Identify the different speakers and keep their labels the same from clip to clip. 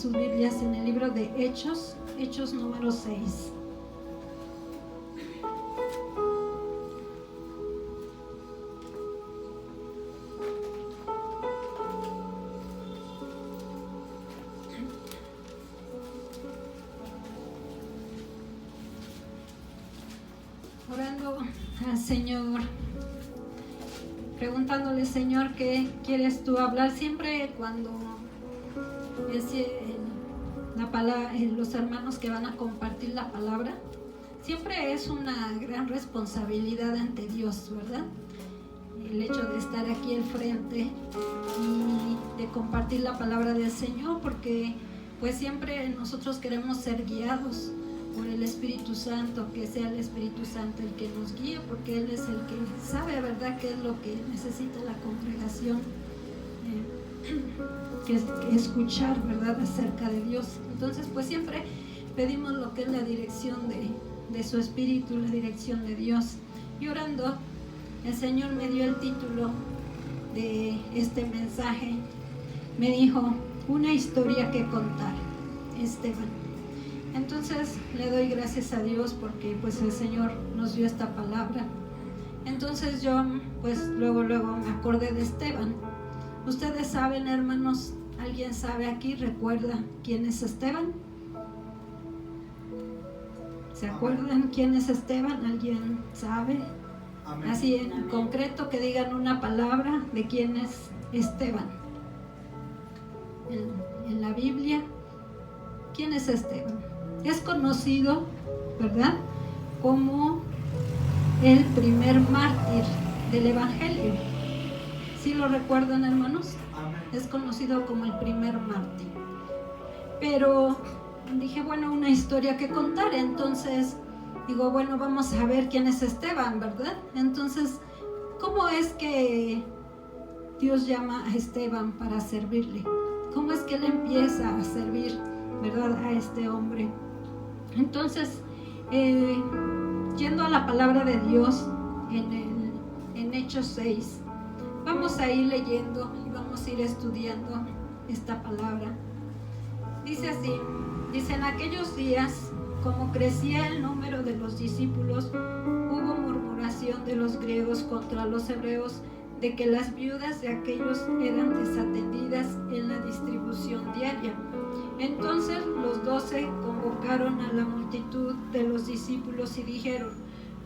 Speaker 1: sus Biblias en el libro de Hechos, Hechos número 6. Orando al Señor, preguntándole, Señor, ¿qué quieres tú hablar? Siempre cuando la palabra, los hermanos que van a compartir la palabra, siempre es una gran responsabilidad ante Dios, ¿verdad? El hecho de estar aquí al frente y de compartir la palabra del Señor, porque pues siempre nosotros queremos ser guiados por el Espíritu Santo, que sea el Espíritu Santo el que nos guíe, porque Él es el que sabe, ¿verdad?, qué es lo que necesita la congregación, que escuchar, ¿verdad?, acerca de Dios. Entonces, pues siempre pedimos lo que es la dirección de su Espíritu, la dirección de Dios. Y orando, el Señor me dio el título de este mensaje. Me dijo, una historia que contar, Esteban. Entonces le doy gracias a Dios porque pues el Señor nos dio esta palabra. Entonces yo pues luego me acordé de Esteban. Ustedes saben, hermanos, ¿alguien sabe aquí? ¿Recuerda quién es Esteban? ¿Se acuerdan quién es Esteban? ¿Alguien sabe? Amén. Así en concreto que digan una palabra de quién es Esteban. En la Biblia, ¿quién es Esteban? Es conocido, ¿verdad?, como el primer mártir del Evangelio. ¿Sí lo recuerdan, hermanos? Amén. Es conocido como el primer mártir. Pero dije, bueno, una historia que contar. Entonces digo, bueno, vamos a ver quién es Esteban, ¿verdad? Entonces, ¿cómo es que Dios llama a Esteban para servirle? ¿Cómo es que él empieza a servir, ¿verdad?, a este hombre? Entonces, yendo a la palabra de Dios en Hechos 6, vamos a ir leyendo y vamos a ir estudiando esta palabra. Dice así, dice, en aquellos días, como crecía el número de los discípulos, hubo murmuración de los griegos contra los hebreos de que las viudas de aquellos eran desatendidas en la distribución diaria. Entonces los 12 convocaron a la multitud de los discípulos y dijeron,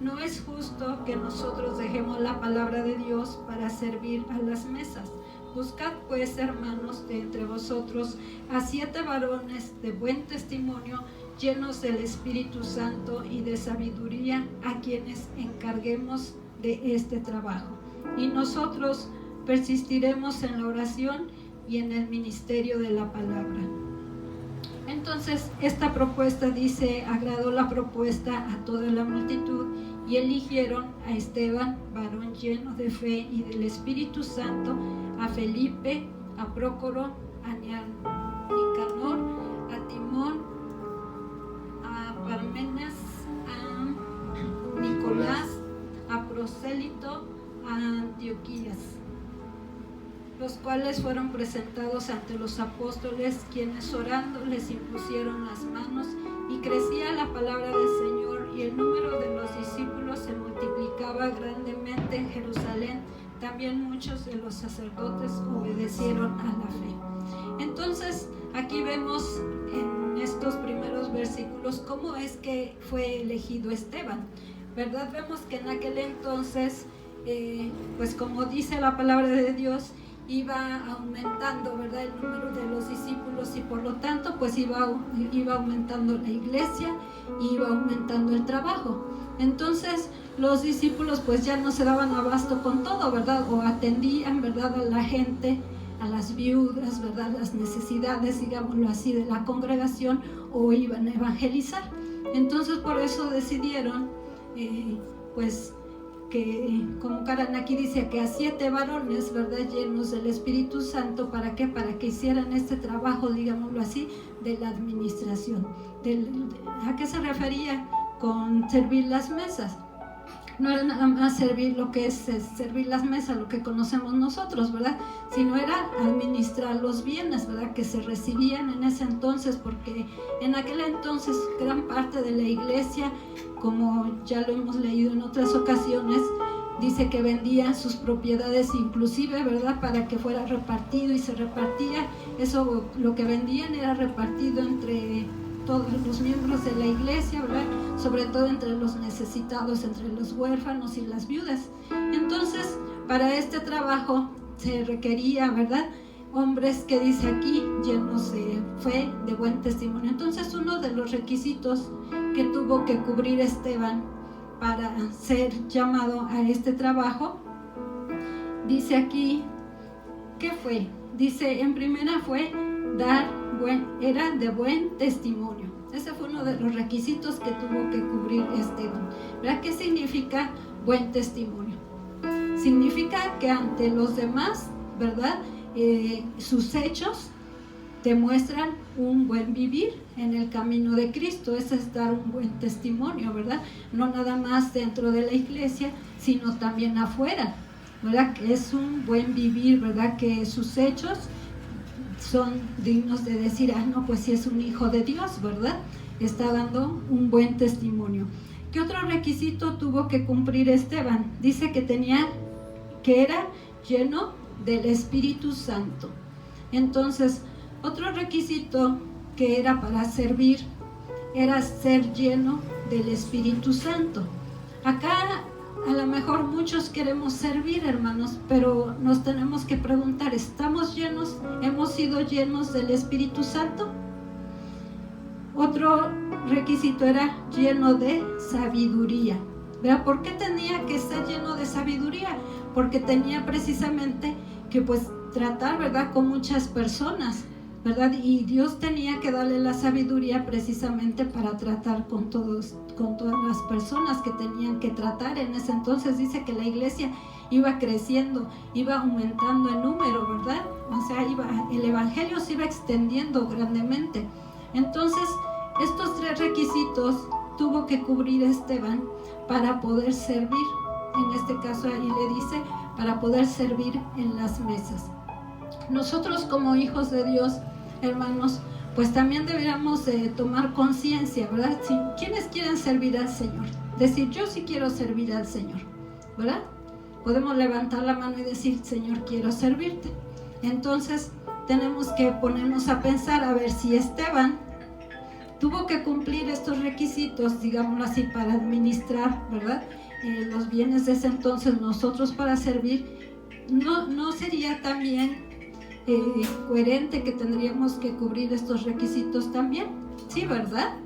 Speaker 1: no es justo que nosotros dejemos la palabra de Dios para servir a las mesas. Buscad pues, hermanos, de entre vosotros a 7 varones de buen testimonio, llenos del Espíritu Santo y de sabiduría, a quienes encarguemos de este trabajo. Y nosotros persistiremos en la oración y en el ministerio de la palabra. Entonces esta propuesta, dice, agradó la propuesta a toda la multitud y eligieron a Esteban, varón lleno de fe y del Espíritu Santo, a Felipe, a Prócoro, a Nicanor, a Timón, a Parmenas, a Nicolás, a Prosélito, a Antioquías, los cuales fueron presentados ante los apóstoles, quienes orando les impusieron las manos, y crecía la palabra del Señor, y el número de los discípulos se multiplicaba grandemente en Jerusalén. También muchos de los sacerdotes obedecieron a la fe. Entonces aquí vemos en estos primeros versículos cómo es que fue elegido Esteban, ¿verdad? Vemos que en aquel entonces, pues como dice la palabra de Dios, iba aumentando, ¿verdad?, el número de los discípulos, y por lo tanto pues iba aumentando la iglesia, iba aumentando el trabajo. Entonces los discípulos pues ya no se daban abasto con todo, ¿verdad?, o atendían, ¿verdad?, a la gente, a las viudas, ¿verdad?, las necesidades, digámoslo así, de la congregación, o iban a evangelizar. Entonces por eso decidieron pues que convocaran, aquí dice que a 7 varones, ¿verdad?, llenos del Espíritu Santo. ¿Para qué? Para que hicieran este trabajo, digámoslo así, de la administración. ¿A qué se refería con servir las mesas? no era nada más servir lo que es servir las mesas, lo que conocemos nosotros, ¿verdad? Sino era administrar los bienes, ¿verdad? Que se recibían en ese entonces, porque en aquel entonces gran parte de la iglesia, como ya lo hemos leído en otras ocasiones, dice que vendían sus propiedades inclusive, ¿verdad? Para que fuera repartido, y se repartía, eso lo que vendían era repartido entre todos los miembros de la iglesia, ¿verdad? Sobre todo entre los necesitados, entre los huérfanos y las viudas. Entonces, para este trabajo se requería, ¿verdad?, hombres, que dice aquí, llenos de fe, de buen testimonio. Entonces, uno de los requisitos que tuvo que cubrir Esteban para ser llamado a este trabajo, dice aquí, ¿qué fue? Dice, en primera fue era de buen testimonio. Ese fue uno de los requisitos que tuvo que cubrir Esteban. ¿Verdad? ¿Qué significa buen testimonio? Significa que ante los demás, ¿verdad?, sus hechos demuestran un buen vivir en el camino de Cristo. Ese es dar un buen testimonio, ¿verdad? No nada más dentro de la iglesia, sino también afuera, ¿verdad? Que es un buen vivir, ¿verdad? Que sus hechos son dignos de decir, no, pues sí es un hijo de Dios, ¿verdad? Está dando un buen testimonio. ¿Qué otro requisito tuvo que cumplir Esteban? Dice que era lleno del Espíritu Santo. Entonces, otro requisito que era para servir era ser lleno del Espíritu Santo. Acá a lo mejor muchos queremos servir, hermanos, pero nos tenemos que preguntar, ¿estamos llenos? ¿Hemos sido llenos del Espíritu Santo? Otro requisito era lleno de sabiduría. ¿Verdad? ¿Por qué tenía que ser lleno de sabiduría? Porque tenía precisamente que tratar, ¿verdad?, con muchas personas, ¿verdad? Y Dios tenía que darle la sabiduría precisamente para tratar con todas las personas que tenían que tratar. En ese entonces dice que la iglesia iba creciendo, iba aumentando en número, ¿verdad? O sea, el evangelio se iba extendiendo grandemente. Entonces, estos 3 requisitos tuvo que cubrir Esteban para poder servir. En este caso ahí le dice, para poder servir en las mesas. Nosotros como hijos de Dios, hermanos, pues también deberíamos tomar conciencia, ¿verdad? ¿Quiénes quieren servir al Señor? Decir, yo sí quiero servir al Señor, ¿verdad? Podemos levantar la mano y decir, Señor, quiero servirte. Entonces tenemos que ponernos a pensar, a ver si Esteban tuvo que cumplir estos requisitos, digámoslo así, para administrar, ¿verdad?, los bienes de ese entonces. Nosotros para servir, no sería también coherente que tendríamos que cubrir estos requisitos también, ¿sí, verdad?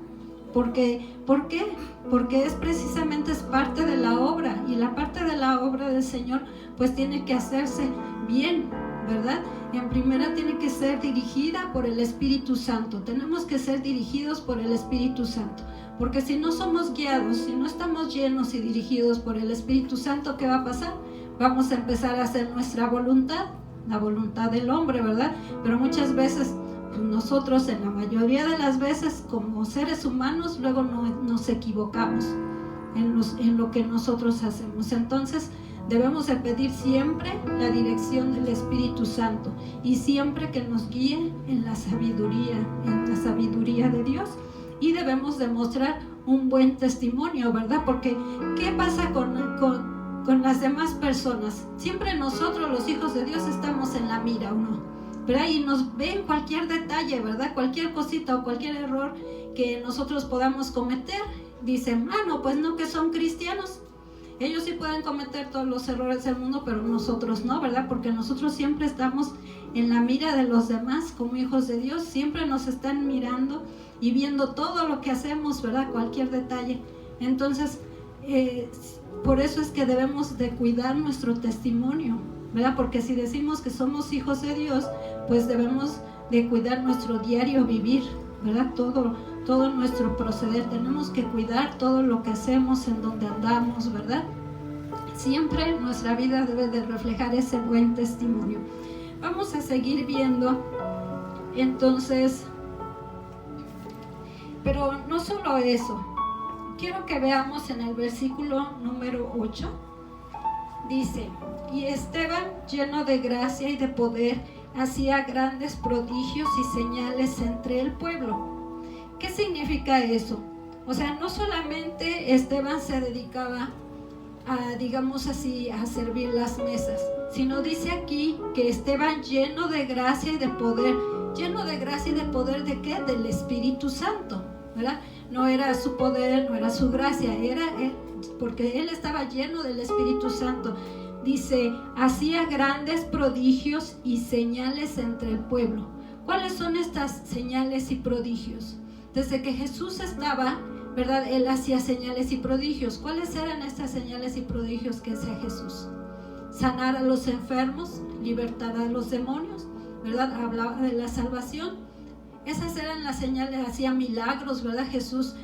Speaker 1: ¿Por qué? Porque es parte de la obra, y la parte de la obra del Señor pues tiene que hacerse bien, ¿verdad? Y en primera tiene que ser dirigida por el Espíritu Santo. Tenemos que ser dirigidos por el Espíritu Santo, porque si no somos guiados, si no estamos llenos y dirigidos por el Espíritu Santo, ¿qué va a pasar? Vamos a empezar a hacer nuestra voluntad, la voluntad del hombre, ¿verdad? Pero muchas veces nosotros, en la mayoría de las veces, como seres humanos, luego nos equivocamos en lo que nosotros hacemos. Entonces debemos de pedir siempre la dirección del Espíritu Santo, y siempre que nos guíe en la sabiduría de Dios, y debemos demostrar un buen testimonio, ¿verdad? Porque ¿qué pasa con las demás personas? Siempre nosotros, los hijos de Dios, estamos en la mira, ¿o no? ¿Verdad? Y nos ven cualquier detalle, ¿verdad? Cualquier cosita o cualquier error que nosotros podamos cometer. Dicen, no, pues no, que son cristianos. Ellos sí pueden cometer todos los errores del mundo, pero nosotros no, ¿verdad? Porque nosotros siempre estamos en la mira de los demás como hijos de Dios. Siempre nos están mirando y viendo todo lo que hacemos, ¿verdad? Cualquier detalle. Entonces, por eso es que debemos de cuidar nuestro testimonio, ¿verdad? Porque si decimos que somos hijos de Dios, pues debemos de cuidar nuestro diario vivir, ¿verdad? Todo nuestro proceder, tenemos que cuidar todo lo que hacemos, en donde andamos, ¿verdad? Siempre nuestra vida debe de reflejar ese buen testimonio. Vamos a seguir viendo, entonces, pero no solo eso. quiero que veamos en el versículo número 8. Dice: y Esteban, lleno de gracia y de poder, hacía grandes prodigios y señales entre el pueblo. ¿Qué significa eso? O sea, no solamente Esteban se dedicaba a, digamos así, a servir las mesas, sino dice aquí que Esteban lleno de gracia y de poder. ¿Lleno de gracia y de poder de qué? Del Espíritu Santo, ¿verdad? No era su poder, no era su gracia, era él, porque él estaba lleno del Espíritu Santo. Dice, hacía grandes prodigios y señales entre el pueblo. ¿Cuáles son estas señales y prodigios? Desde que Jesús estaba, ¿verdad? Él hacía señales y prodigios. ¿Cuáles eran estas señales y prodigios que hacía Jesús? Sanar a los enfermos, libertar a los demonios, ¿verdad? Hablaba de la salvación. Esas eran las señales, hacía milagros, ¿verdad? Jesús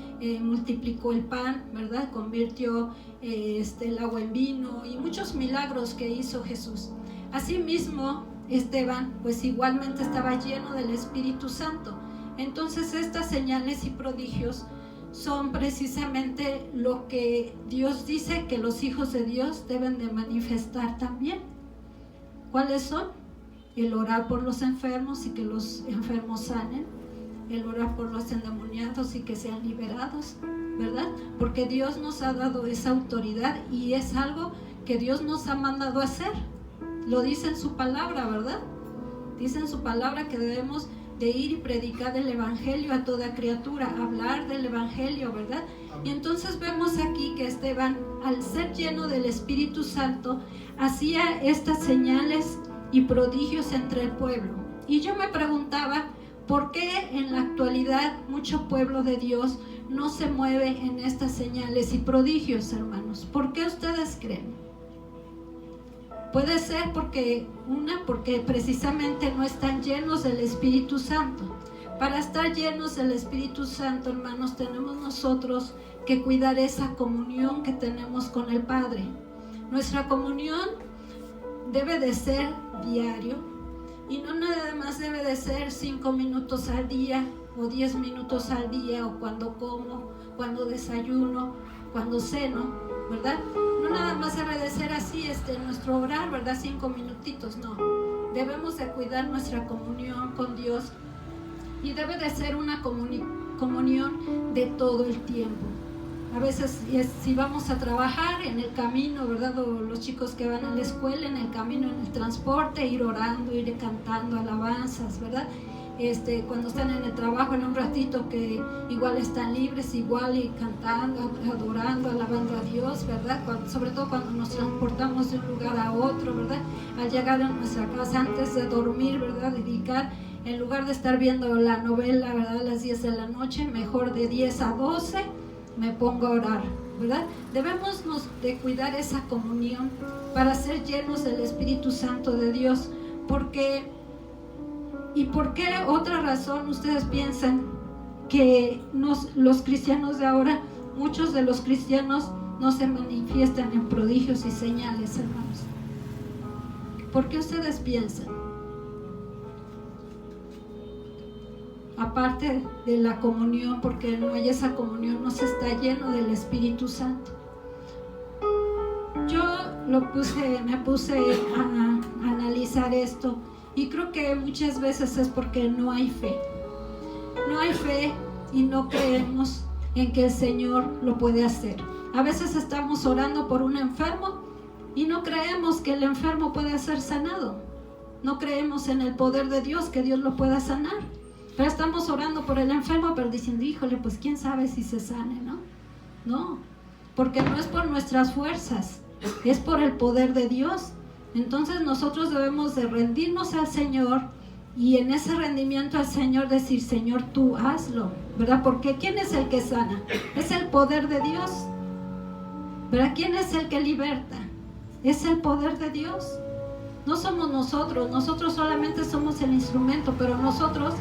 Speaker 1: multiplicó el pan, ¿verdad? Convirtió el agua en vino y muchos milagros que hizo Jesús. Asimismo, Esteban, pues igualmente estaba lleno del Espíritu Santo. Entonces, estas señales y prodigios son precisamente lo que Dios dice que los hijos de Dios deben de manifestar también. ¿Cuáles son? El orar por los enfermos y que los enfermos sanen, el orar por los endemoniados y que sean liberados, ¿verdad? Porque Dios nos ha dado esa autoridad y es algo que Dios nos ha mandado a hacer. Lo dice en su palabra, ¿verdad? Dice en su palabra que debemos de ir y predicar el evangelio a toda criatura, hablar del evangelio, ¿verdad? Y entonces vemos aquí que Esteban, al ser lleno del Espíritu Santo, hacía estas señales y prodigios entre el pueblo. Y yo me preguntaba, ¿por qué en la actualidad mucho pueblo de Dios no se mueve en estas señales y prodigios, hermanos? ¿Por qué ustedes creen? Puede ser porque precisamente no están llenos del Espíritu Santo. Para estar llenos del Espíritu Santo, hermanos, tenemos nosotros que cuidar esa comunión que tenemos con el Padre. Nuestra comunión debe de ser diario y no nada más debe de ser 5 minutos al día o 10 minutos al día o cuando como, cuando desayuno, cuando ceno, ¿verdad? No nada más debe de ser así nuestro orar, ¿verdad? 5 minutitos, no. Debemos de cuidar nuestra comunión con Dios y debe de ser una comunión de todo el tiempo. A veces si vamos a trabajar en el camino, ¿verdad? O los chicos que van a la escuela, en el camino, en el transporte, ir orando, ir cantando alabanzas, ¿verdad? Cuando están en el trabajo, en un ratito que igual están libres, igual y cantando, adorando, alabando a Dios, ¿verdad? Sobre todo cuando nos transportamos de un lugar a otro, ¿verdad? Al llegar a nuestra casa, antes de dormir, ¿verdad? Dedicar, en lugar de estar viendo la novela, ¿verdad? A las 10 de la noche, mejor de 10 a 12 me pongo a orar, ¿verdad? Debemos de cuidar esa comunión para ser llenos del Espíritu Santo de Dios. ¿Y por qué otra razón ustedes piensan que los cristianos de ahora, muchos de los cristianos no se manifiestan en prodigios y señales, hermanos? ¿Por qué ustedes piensan? Aparte de la comunión, porque no hay esa comunión, no se está lleno del Espíritu Santo. Yo me puse a analizar esto y creo que muchas veces es porque no hay fe. No hay fe y no creemos en que el Señor lo puede hacer. A veces estamos orando por un enfermo y no creemos que el enfermo pueda ser sanado. No creemos en el poder de Dios, que Dios lo pueda sanar. Pero estamos orando por el enfermo, pero diciendo, híjole, pues quién sabe si se sane, ¿no? No, porque no es por nuestras fuerzas, es por el poder de Dios. Entonces nosotros debemos de rendirnos al Señor y en ese rendimiento al Señor decir, Señor, tú hazlo, ¿verdad? Porque ¿quién es el que sana? Es el poder de Dios. ¿Verdad? ¿Quién es el que liberta? Es el poder de Dios. No somos nosotros solamente somos el instrumento, pero nosotros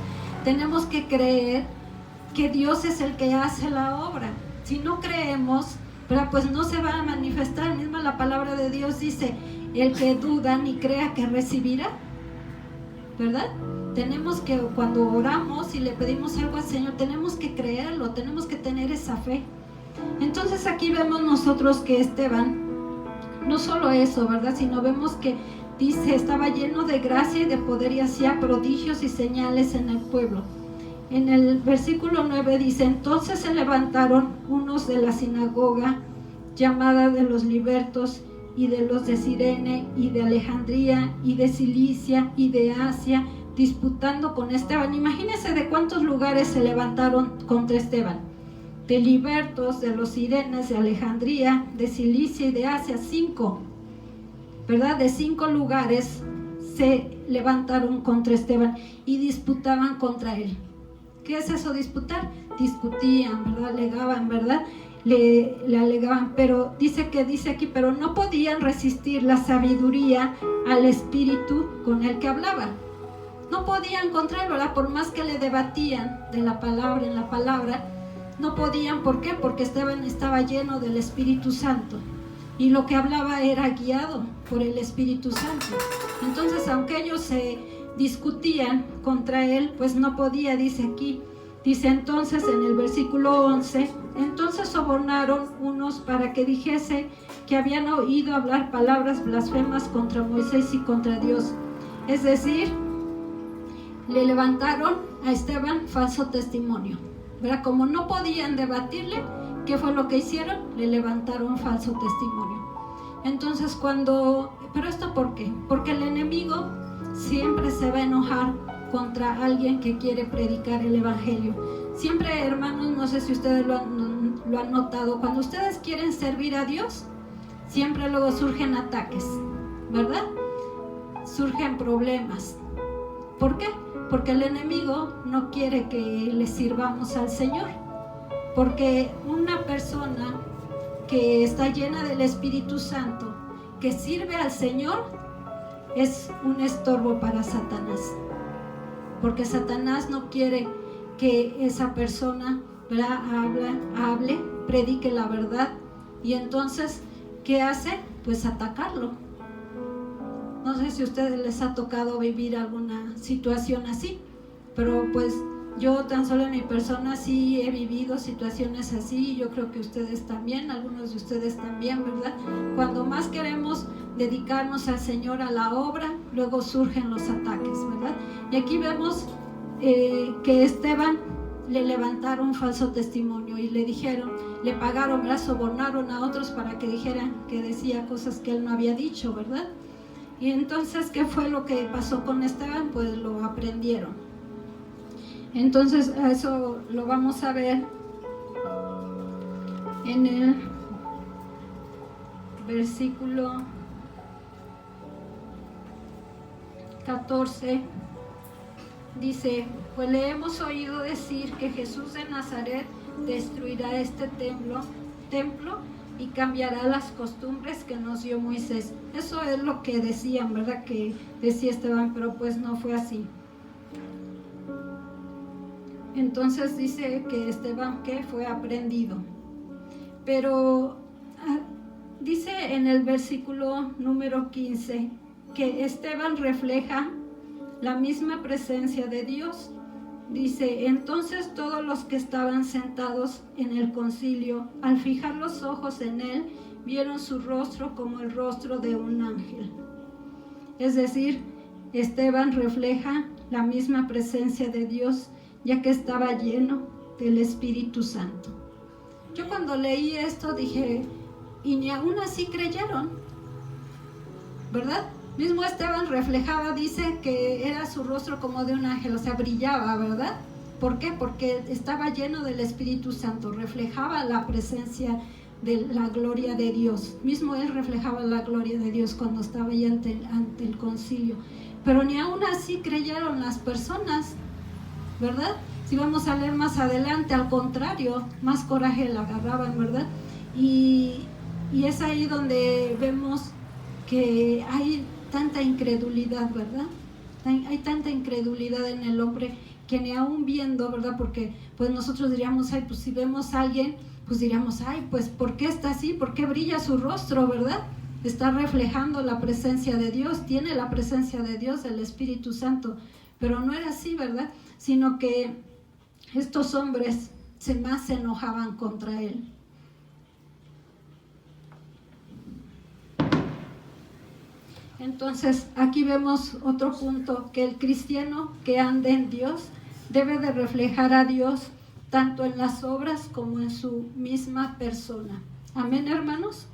Speaker 1: tenemos que creer que Dios es el que hace la obra. Si no creemos, ¿verdad? Pues no se va a manifestar. Misma la palabra de Dios dice, el que duda ni crea que recibirá, ¿verdad? Tenemos que, cuando oramos y le pedimos algo al Señor, tenemos que creerlo, tenemos que tener esa fe. Entonces aquí vemos nosotros que Esteban, no solo eso, ¿verdad? Sino vemos que dice, estaba lleno de gracia y de poder y hacía prodigios y señales en el pueblo. En el versículo 9 dice, entonces se levantaron unos de la sinagoga llamada de los libertos y de los de Cirene y de Alejandría y de Cilicia y de Asia, disputando con Esteban. Imagínense de cuántos lugares se levantaron contra Esteban. De libertos, de los Cirenes, de Alejandría, de Cilicia y de Asia, 5, ¿verdad? De 5 lugares se levantaron contra Esteban y disputaban contra él. ¿Qué es eso, disputar? Discutían, ¿verdad? Alegaban, ¿verdad? Le alegaban, pero dice aquí, pero no podían resistir la sabiduría al espíritu con el que hablaban. No podían contra él, ¿verdad? Por más que le debatían de la palabra en la palabra, no podían. ¿Por qué? Porque Esteban estaba lleno del Espíritu Santo y lo que hablaba era guiado por el Espíritu Santo. Entonces, aunque ellos se discutían contra él, pues no podía, dice aquí. Dice entonces en el versículo 11, entonces sobornaron unos para que dijese que habían oído hablar palabras blasfemas contra Moisés y contra Dios. Es decir, le levantaron a Esteban falso testimonio. ¿Verdad? Como no podían debatirle, ¿qué fue lo que hicieron? Le levantaron falso testimonio. Entonces ¿pero esto por qué? Porque el enemigo siempre se va a enojar contra alguien que quiere predicar el evangelio. Siempre, hermanos, no sé si ustedes lo han notado, cuando ustedes quieren servir a Dios, siempre luego surgen ataques, ¿verdad? Surgen problemas. ¿Por qué? Porque el enemigo no quiere que le sirvamos al Señor. Porque una persona que está llena del Espíritu Santo, que sirve al Señor, es un estorbo para Satanás. Porque Satanás no quiere que esa persona, ¿verdad?, hable, predique la verdad. Y entonces, ¿qué hace? Pues atacarlo. No sé si a ustedes les ha tocado vivir alguna situación así, pero pues yo tan solo en mi persona sí he vivido situaciones así. Yo creo que ustedes también, algunos de ustedes también, ¿verdad? Cuando más queremos dedicarnos al Señor, a la obra, luego surgen los ataques, ¿verdad? Y aquí vemos que Esteban le levantaron falso testimonio y le dijeron, le pagaron, ¿verdad? Sobornaron a otros para que dijeran que decía cosas que él no había dicho, ¿verdad? Y entonces, ¿qué fue lo que pasó con Esteban? Pues lo aprendieron. Entonces, eso lo vamos a ver en el versículo 14. Dice, pues le hemos oído decir que Jesús de Nazaret destruirá este templo y cambiará las costumbres que nos dio Moisés. Eso es lo que decían, ¿verdad? Que decía Esteban, pero pues no fue así. Entonces dice que Esteban, ¿qué? Fue aprendido. Pero dice en el versículo número 15 que Esteban refleja la misma presencia de Dios. Dice, entonces todos los que estaban sentados en el concilio, al fijar los ojos en él, vieron su rostro como el rostro de un ángel. Es decir, Esteban refleja la misma presencia de Dios, ya que estaba lleno del Espíritu Santo. Yo cuando leí esto dije, y ni aún así creyeron, ¿verdad? Mismo Esteban reflejaba, dice que era su rostro como de un ángel, o sea, brillaba, ¿verdad? ¿Por qué? Porque estaba lleno del Espíritu Santo, reflejaba la presencia de la gloria de Dios. Mismo él reflejaba la gloria de Dios cuando estaba ahí ante el concilio. Pero ni aún así creyeron las personas, ¿verdad? Si vamos a leer más adelante, al contrario, más coraje le agarraban, ¿verdad? Y es ahí donde vemos que hay tanta incredulidad, ¿verdad? Hay tanta incredulidad en el hombre que ni aún viendo, ¿verdad? Porque pues nosotros diríamos, ay, pues si vemos a alguien, pues diríamos, ay, pues ¿por qué está así? ¿Por qué brilla su rostro, verdad? Está reflejando la presencia de Dios, tiene la presencia de Dios, el Espíritu Santo, pero no era así, ¿verdad? Sino que estos hombres más se enojaban contra él. Entonces aquí vemos otro punto, que el cristiano que ande en Dios debe de reflejar a Dios tanto en las obras como en su misma persona. Amén, hermanos.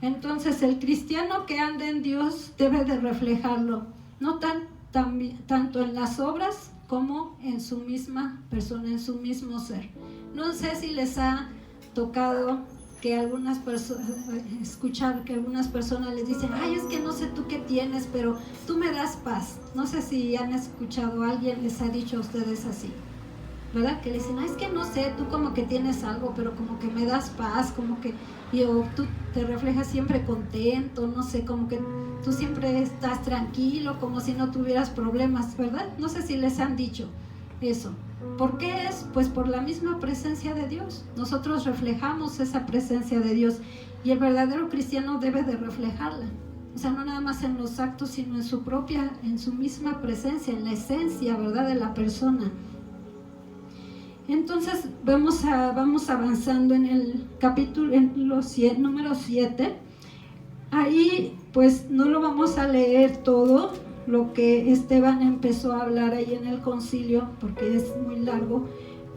Speaker 1: Entonces el cristiano que ande en Dios debe de reflejarlo, no tanto en las obras como en su misma persona, en su mismo ser. No sé si les ha tocado que algunas personas, escuchar que algunas personas les dicen, ay, es que no sé tú qué tienes, pero tú me das paz. No sé si han escuchado, alguien les ha dicho a ustedes así, ¿verdad? Que le dicen, ay, es que no sé, tú como que tienes algo, pero como que me das paz, como que tú te reflejas siempre contento, no sé, como que tú siempre estás tranquilo, como si no tuvieras problemas, ¿verdad? No sé si les han dicho eso. ¿Por qué es? Pues por la misma presencia de Dios. Nosotros reflejamos esa presencia de Dios y el verdadero cristiano debe de reflejarla. O sea, no nada más en los actos, sino en su misma presencia, en la esencia, ¿verdad?, de la persona. Entonces vamos avanzando en el capítulo, número 7. Ahí pues no lo vamos a leer todo, lo que Esteban empezó a hablar ahí en el concilio, porque es muy largo,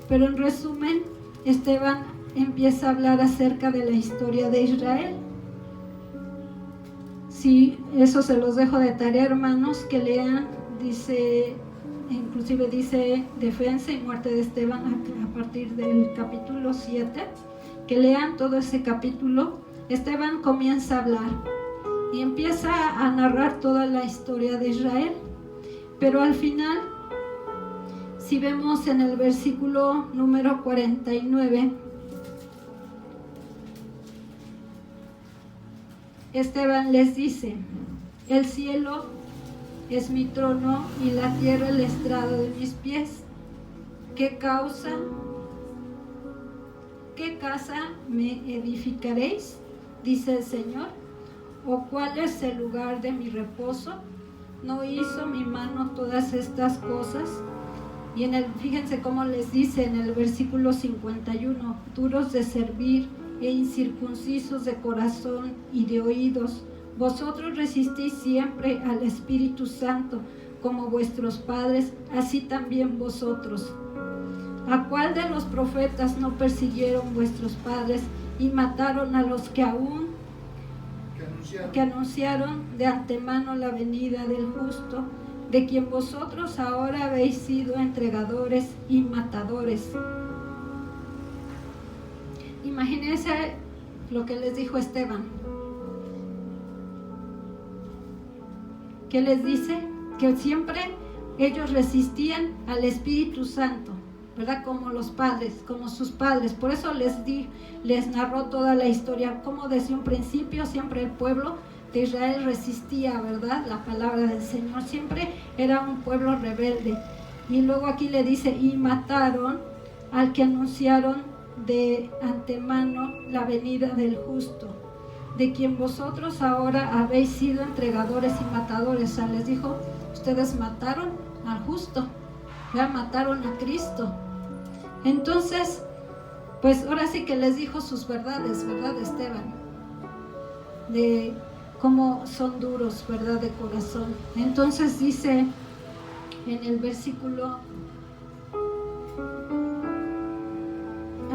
Speaker 1: pero en resumen, Esteban empieza a hablar acerca de la historia de Israel. Sí, eso se los dejo de tarea, hermanos, que lean, inclusive dice defensa y muerte de Esteban a partir del capítulo 7, que lean todo ese capítulo. Esteban comienza a hablar y empieza a narrar toda la historia de Israel, pero al final, si vemos en el versículo número 49, Esteban les dice, el cielo es mi trono y la tierra el estrado de mis pies. ¿Qué casa me edificaréis? Dice el Señor. ¿O cuál es el lugar de mi reposo? ¿No hizo mi mano todas estas cosas? Y fíjense cómo les dice en el versículo 51, duros de servir e incircuncisos de corazón y de oídos, vosotros resistís siempre al Espíritu Santo, como vuestros padres, así también vosotros. ¿A cuál de los profetas no persiguieron vuestros padres y mataron a los que anunciaron de antemano la venida del justo, de quien vosotros ahora habéis sido entregadores y matadores? Imagínense lo que les dijo Esteban. ¿Qué les dice? Que siempre ellos resistían al Espíritu Santo, ¿verdad? Como los padres, como sus padres. Por eso les narró toda la historia, como desde un principio siempre el pueblo de Israel resistía, ¿verdad?, la palabra del Señor. Siempre era un pueblo rebelde. Y luego aquí le dice, y mataron al que anunciaron de antemano la venida del justo, de quien vosotros ahora habéis sido entregadores y matadores. O sea, les dijo, ustedes mataron al justo, ya mataron a Cristo. Entonces, pues ahora sí que les dijo sus verdades, ¿verdad, Esteban? De cómo son duros, ¿verdad?, de corazón. Entonces dice en el versículo,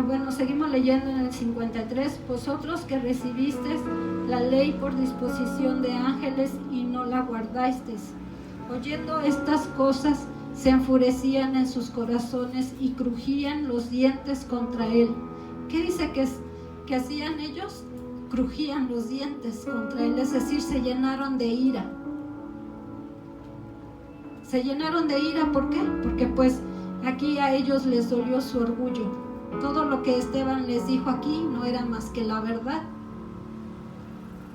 Speaker 1: bueno, seguimos leyendo en el 53, vosotros que recibisteis la ley por disposición de ángeles y no la guardasteis, oyendo estas cosas se enfurecían en sus corazones y crujían los dientes contra él. ¿Qué dice que hacían ellos? Crujían los dientes contra él, es decir, se llenaron de ira. Se llenaron de ira, ¿por qué? Porque pues aquí a ellos les dolió su orgullo. Todo lo que Esteban les dijo aquí no era más que la verdad.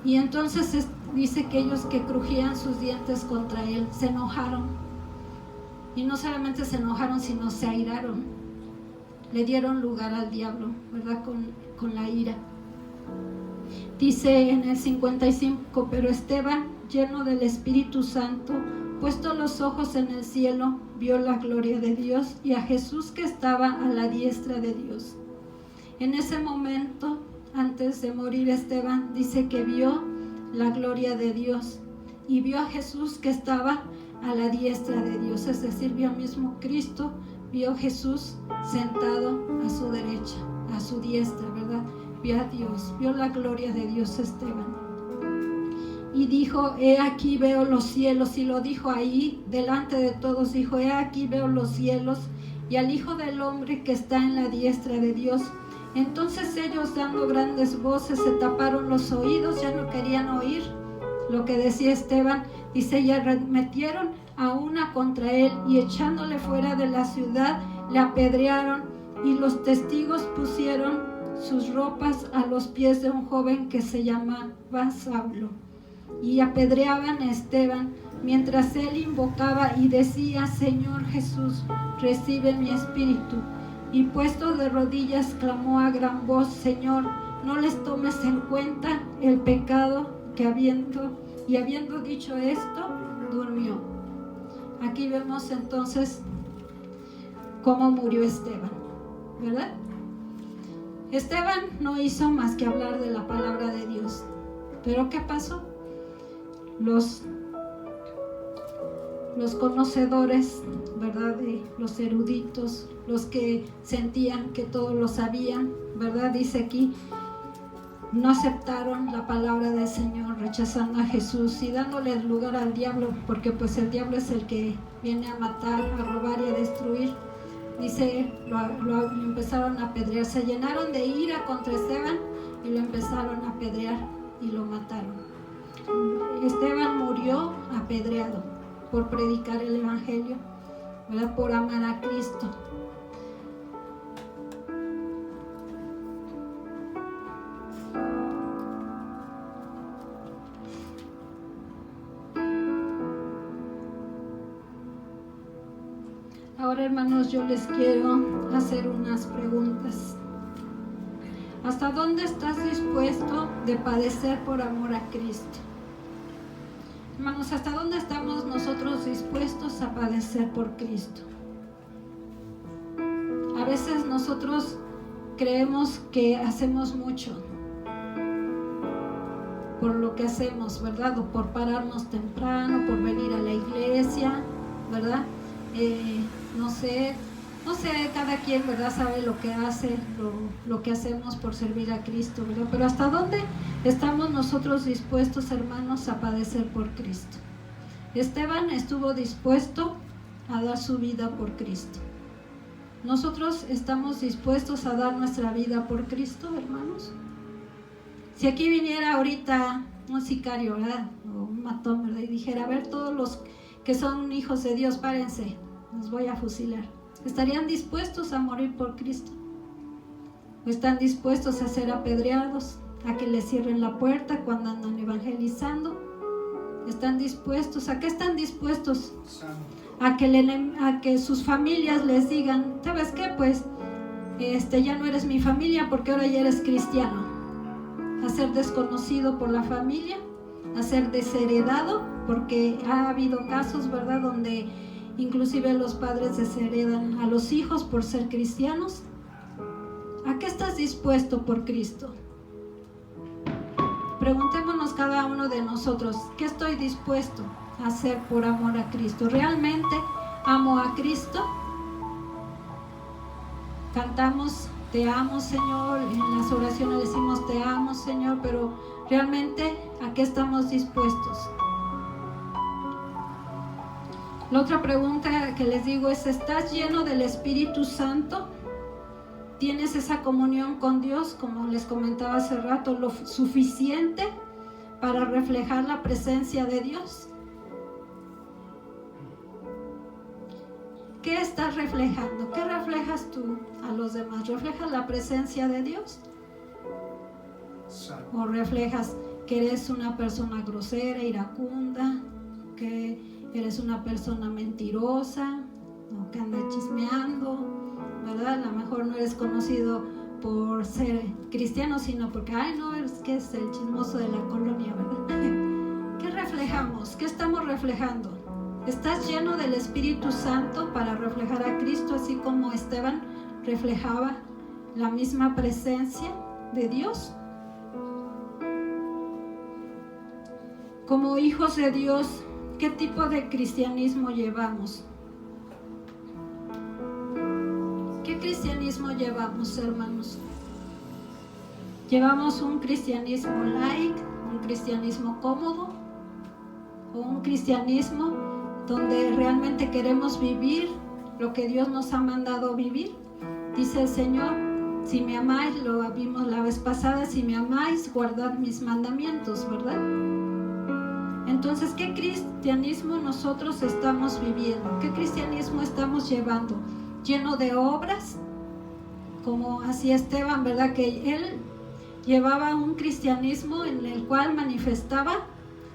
Speaker 1: Y entonces dice que ellos que crujían sus dientes contra él, se enojaron. Y no solamente se enojaron, sino se airaron. Le dieron lugar al diablo, ¿verdad? Con la ira. Dice en el 55, pero Esteban, lleno del Espíritu Santo, puesto los ojos en el cielo, vio la gloria de Dios y a Jesús que estaba a la diestra de Dios. En ese momento, antes de morir Esteban, dice que vio la gloria de Dios y vio a Jesús que estaba a la diestra de Dios, es decir, vio al mismo Cristo, vio a Jesús sentado a su derecha, a su diestra, ¿verdad? Vio a Dios, vio la gloria de Dios Esteban. Y dijo, he aquí veo los cielos, y lo dijo ahí delante de todos, dijo, he aquí veo los cielos y al Hijo del Hombre que está en la diestra de Dios. Entonces ellos, dando grandes voces, se taparon los oídos, ya no querían oír lo que decía Esteban. Dice, y arremetieron a una contra él, y echándole fuera de la ciudad, le apedrearon, y los testigos pusieron sus ropas a los pies de un joven que se llamaba Saulo, y apedreaban a Esteban, mientras él invocaba y decía, Señor Jesús, recibe mi espíritu. Y puesto de rodillas clamó a gran voz, Señor, no les tomes en cuenta el pecado, que habiendo dicho esto, durmió. Aquí vemos entonces cómo murió Esteban, ¿verdad? Esteban no hizo más que hablar de la palabra de Dios. ¿Pero qué pasó? Los conocedores, ¿verdad? Los eruditos, los que sentían que todo lo sabían, ¿verdad? Dice aquí, no aceptaron la palabra del Señor, rechazando a Jesús y dándole lugar al diablo, porque pues el diablo es el que viene a matar, a robar y a destruir. Dice, lo empezaron a apedrear, se llenaron de ira contra Esteban y lo empezaron a apedrear y lo mataron. Esteban murió apedreado por predicar el Evangelio, ¿verdad? Por amar a Cristo. Ahora, hermanos, yo les quiero hacer unas preguntas. ¿Hasta dónde estás dispuesto de padecer por amor a Cristo? Hermanos, ¿hasta dónde estamos nosotros dispuestos a padecer por Cristo? A veces nosotros creemos que hacemos mucho por lo que hacemos, ¿verdad? O por pararnos temprano, por venir a la iglesia, ¿verdad? No sé, cada quien, ¿verdad? Sabe lo que hace, lo que hacemos por servir a Cristo, ¿verdad? Pero ¿hasta dónde estamos nosotros dispuestos, hermanos, a padecer por Cristo? Esteban estuvo dispuesto a dar su vida por Cristo. ¿Nosotros estamos dispuestos a dar nuestra vida por Cristo, hermanos? Si aquí viniera ahorita un sicario, ¿verdad? O un matón, ¿verdad? Y dijera, a ver, todos los que son hijos de Dios, párense, los voy a fusilar. ¿Estarían dispuestos a morir por Cristo? ¿O están dispuestos a ser apedreados, a que les cierren la puerta cuando andan evangelizando? ¿Están dispuestos? ¿A qué están dispuestos? A que sus familias les digan, ¿sabes qué? Pues ya no eres mi familia porque ahora ya eres cristiano. A ser desconocido por la familia, a ser desheredado, porque ha habido casos, ¿verdad?, donde inclusive los padres desheredan a los hijos por ser cristianos. ¿A qué estás dispuesto por Cristo? Preguntémonos cada uno de nosotros, ¿qué estoy dispuesto a hacer por amor a Cristo? ¿Realmente amo a Cristo? Cantamos, te amo, Señor, en las oraciones decimos, te amo, Señor, pero ¿realmente a qué estamos dispuestos? La otra pregunta que les digo es, ¿estás lleno del Espíritu Santo? ¿Tienes esa comunión con Dios, como les comentaba hace rato, lo suficiente para reflejar la presencia de Dios? ¿Qué estás reflejando? ¿Qué reflejas tú a los demás? ¿Reflejas la presencia de Dios? ¿O reflejas que eres una persona grosera, iracunda, que eres una persona mentirosa, o que anda chismeando, ¿verdad? A lo mejor no eres conocido por ser cristiano, sino porque, ay, no, es que es el chismoso de la colonia, ¿verdad? ¿Qué reflejamos? ¿Qué estamos reflejando? ¿Estás lleno del Espíritu Santo para reflejar a Cristo, así como Esteban reflejaba la misma presencia de Dios? como hijos de Dios, ¿qué tipo de cristianismo llevamos? ¿Qué cristianismo llevamos, hermanos? ¿Llevamos un cristianismo light, un cristianismo cómodo, o un cristianismo donde realmente queremos vivir lo que Dios nos ha mandado vivir? Dice el Señor, si me amáis, lo vimos la vez pasada, si me amáis, guardad mis mandamientos, ¿verdad? Entonces, ¿qué cristianismo nosotros estamos viviendo? ¿Qué cristianismo estamos llevando? ¿Lleno de obras? Como hacía Esteban, ¿verdad? Que él llevaba un cristianismo en el cual manifestaba,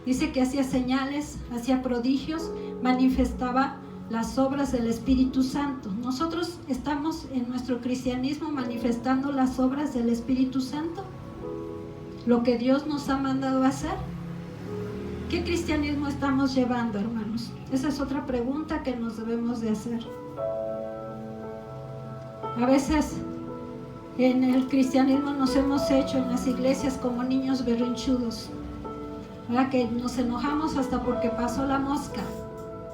Speaker 1: dice que hacía señales, hacía prodigios, manifestaba las obras del Espíritu Santo. Nosotros estamos en nuestro cristianismo manifestando las obras del Espíritu Santo, lo que Dios nos ha mandado a hacer. ¿Qué cristianismo estamos llevando, hermanos? Esa es otra pregunta que nos debemos de hacer. A veces en el cristianismo nos hemos hecho en las iglesias como niños berrinchudos, ¿verdad? Que nos enojamos hasta porque pasó la mosca.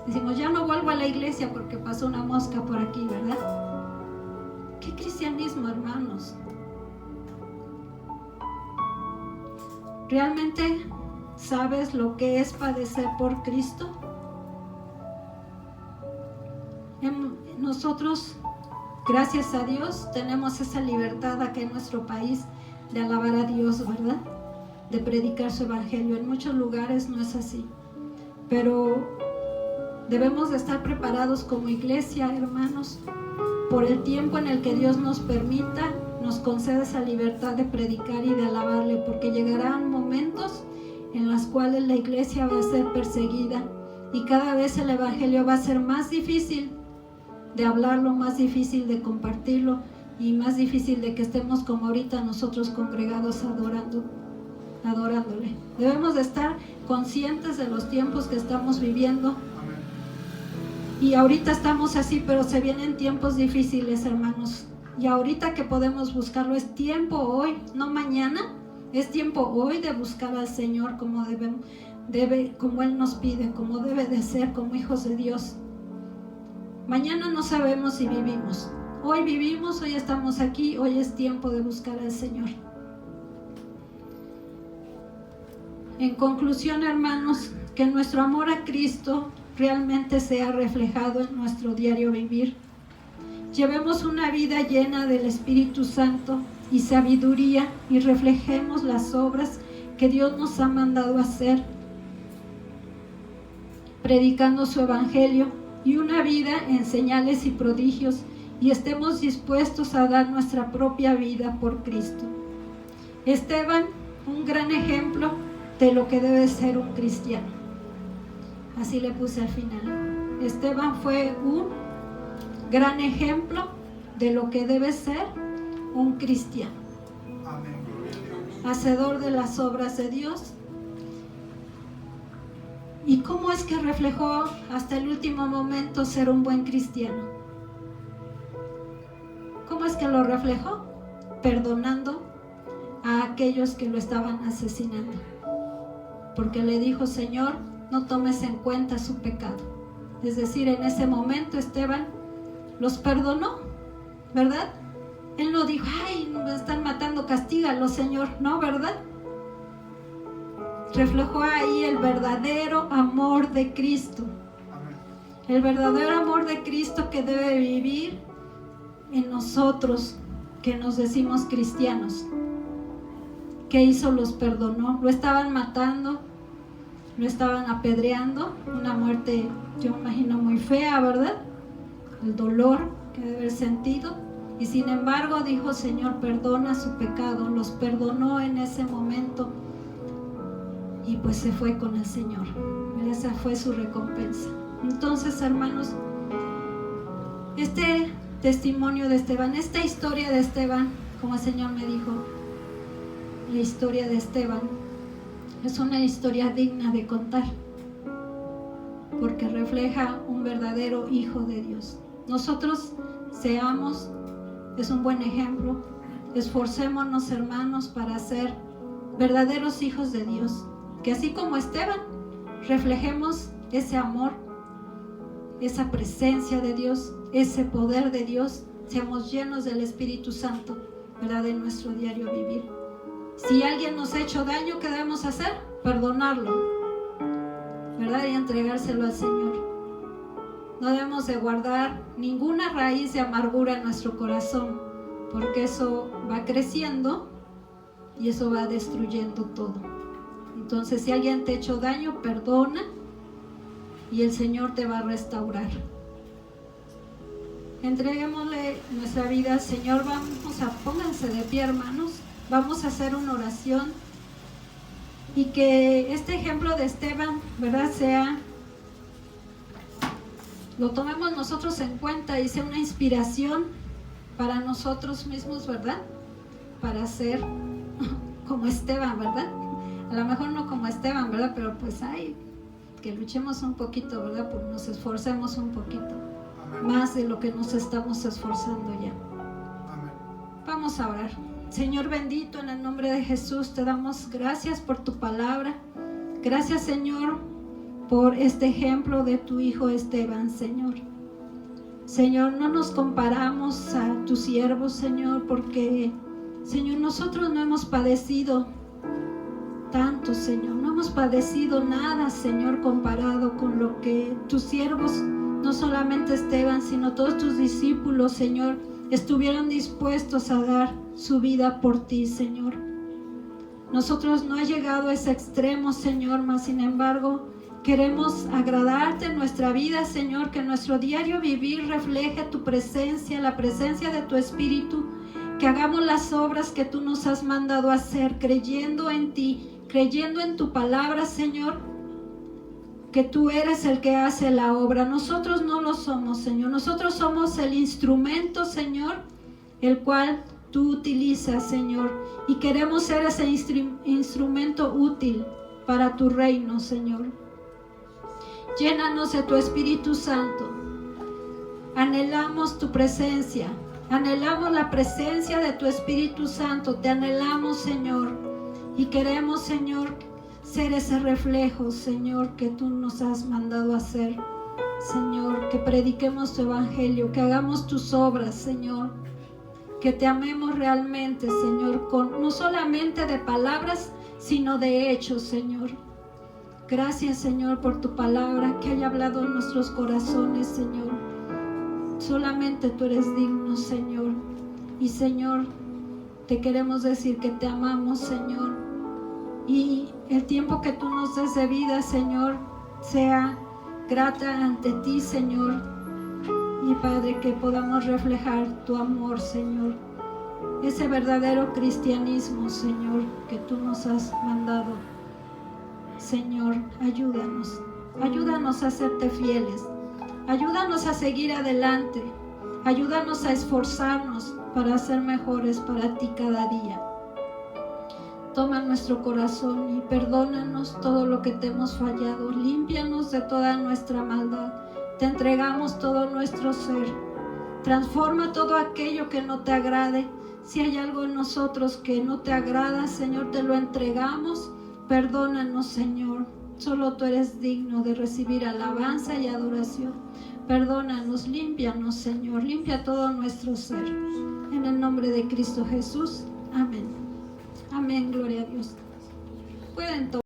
Speaker 1: Decimos, ya no vuelvo a la iglesia porque pasó una mosca por aquí, ¿verdad? ¿Qué cristianismo, hermanos? ¿Realmente sabes lo que es padecer por Cristo? Nosotros, gracias a Dios, tenemos esa libertad acá en nuestro país de alabar a Dios, ¿verdad? De predicar su evangelio. En muchos lugares no es así, pero debemos de estar preparados como iglesia, hermanos, por el tiempo en el que Dios nos permita, nos concede esa libertad de predicar y de alabarle, porque llegarán momentos en los cuales la iglesia va a ser perseguida y cada vez el evangelio va a ser más difícil de hablarlo, más difícil de compartirlo y más difícil de que estemos como ahorita nosotros congregados adorándole. Debemos de estar conscientes de los tiempos que estamos viviendo. Y ahorita estamos así, pero se vienen tiempos difíciles, hermanos. Y ahorita que podemos buscarlo, es tiempo hoy, no mañana. Es tiempo hoy de buscar al Señor como como Él nos pide, como debe de ser, como hijos de Dios. Mañana no sabemos si vivimos. Hoy vivimos, hoy estamos aquí, hoy es tiempo de buscar al Señor. En conclusión, hermanos, que nuestro amor a Cristo realmente sea reflejado en nuestro diario vivir. Llevemos una vida llena del Espíritu Santo y sabiduría y reflejemos las obras que Dios nos ha mandado hacer, predicando su evangelio y una vida en señales y prodigios, y estemos dispuestos a dar nuestra propia vida por Cristo. Esteban, un gran ejemplo de lo que debe ser un cristiano. Así le puse al final. Esteban fue un gran ejemplo de lo que debe ser un cristiano.
Speaker 2: Amén.
Speaker 1: Hacedor de las obras de Dios. ¿Y cómo es que reflejó hasta el último momento ser un buen cristiano? ¿Cómo es que lo reflejó? Perdonando a aquellos que lo estaban asesinando. Porque le dijo, Señor, no tomes en cuenta su pecado. Es decir, en ese momento Esteban los perdonó, ¿verdad? Él no dijo, ay, me están matando, castígalo, Señor. No, ¿verdad? Reflejó ahí el verdadero amor de Cristo. El verdadero amor de Cristo que debe vivir en nosotros, que nos decimos cristianos. ¿Qué hizo? Los perdonó. Lo estaban matando, lo estaban apedreando, una muerte, yo me imagino, muy fea, ¿verdad? El dolor que debe haber sentido. Y sin embargo dijo, Señor, perdona su pecado. Los perdonó en ese momento y pues se fue con el Señor. Esa fue su recompensa. Entonces, hermanos, este testimonio de Esteban, esta historia de Esteban, como el Señor me dijo, la historia de Esteban es una historia digna de contar, porque refleja un verdadero hijo de Dios. Nosotros seamos, es un buen ejemplo, esforcémonos, hermanos, para ser verdaderos hijos de Dios, que así como Esteban reflejemos ese amor, esa presencia de Dios, ese poder de Dios. Seamos llenos del Espíritu Santo, ¿verdad?, en nuestro diario vivir. Si alguien nos ha hecho daño, ¿qué debemos hacer? Perdonarlo, ¿verdad?, y entregárselo al Señor. No debemos de guardar ninguna raíz de amargura en nuestro corazón, porque eso va creciendo y eso va destruyendo todo. Entonces, si alguien te ha hecho daño, perdona y el Señor te va a restaurar. Entreguémosle nuestra vida al Señor. Pónganse de pie, hermanos. Vamos a hacer una oración y que este ejemplo de Esteban, ¿verdad?, lo tomemos nosotros en cuenta y sea una inspiración para nosotros mismos, ¿verdad?, para ser como Esteban, ¿verdad? A lo mejor no como Esteban, ¿verdad?, pero pues que luchemos un poquito, ¿verdad?, pues nos esforcemos un poquito más de lo que nos estamos esforzando ya. Amén. Vamos a orar. Señor bendito, en el nombre de Jesús te damos gracias por tu palabra. Gracias, Señor, por este ejemplo de tu hijo Esteban, Señor. Señor, no nos comparamos a tus siervos, Señor, porque, Señor, nosotros no hemos padecido tanto, Señor. No hemos padecido nada, Señor, comparado con lo que tus siervos, no solamente Esteban, sino todos tus discípulos, Señor, estuvieron dispuestos a dar su vida por ti, Señor. Nosotros no hemos llegado a ese extremo, Señor, mas sin embargo queremos agradarte en nuestra vida, Señor, que nuestro diario vivir refleje tu presencia, la presencia de tu Espíritu, que hagamos las obras que tú nos has mandado a hacer, creyendo en ti, creyendo en tu palabra, Señor, que tú eres el que hace la obra. Nosotros no lo somos, Señor. Nosotros somos el instrumento, Señor, el cual tú utilizas, Señor, y queremos ser ese instrumento útil para tu reino, Señor. Llénanos de tu Espíritu Santo. Anhelamos tu presencia. Anhelamos la presencia de tu Espíritu Santo. Te anhelamos, Señor. Y queremos, Señor, ser ese reflejo, Señor, que tú nos has mandado a hacer. Señor, que prediquemos tu evangelio, que hagamos tus obras, Señor. Que te amemos realmente, Señor, no solamente de palabras, sino de hechos, Señor. Gracias, Señor, por tu palabra que haya hablado en nuestros corazones, Señor. Solamente tú eres digno, Señor. Y, Señor, te queremos decir que te amamos, Señor. Y el tiempo que tú nos des de vida, Señor, sea grata ante ti, Señor. Y, Padre, que podamos reflejar tu amor, Señor. Ese verdadero cristianismo, Señor, que tú nos has mandado. Señor, ayúdanos. Ayúdanos a serte fieles. Ayúdanos a seguir adelante. Ayúdanos a esforzarnos para ser mejores para ti cada día. Toma nuestro corazón y perdónanos todo lo que te hemos fallado. Límpianos de toda nuestra maldad. Te entregamos todo nuestro ser. Transforma todo aquello que no te agrade. Si hay algo en nosotros que no te agrada, Señor, te lo entregamos. Perdónanos, Señor. Solo tú eres digno de recibir alabanza y adoración. Perdónanos, límpianos, Señor. Limpia todo nuestro ser. En el nombre de Cristo Jesús. Amén. Amén. Gloria a Dios. Pueden tomar.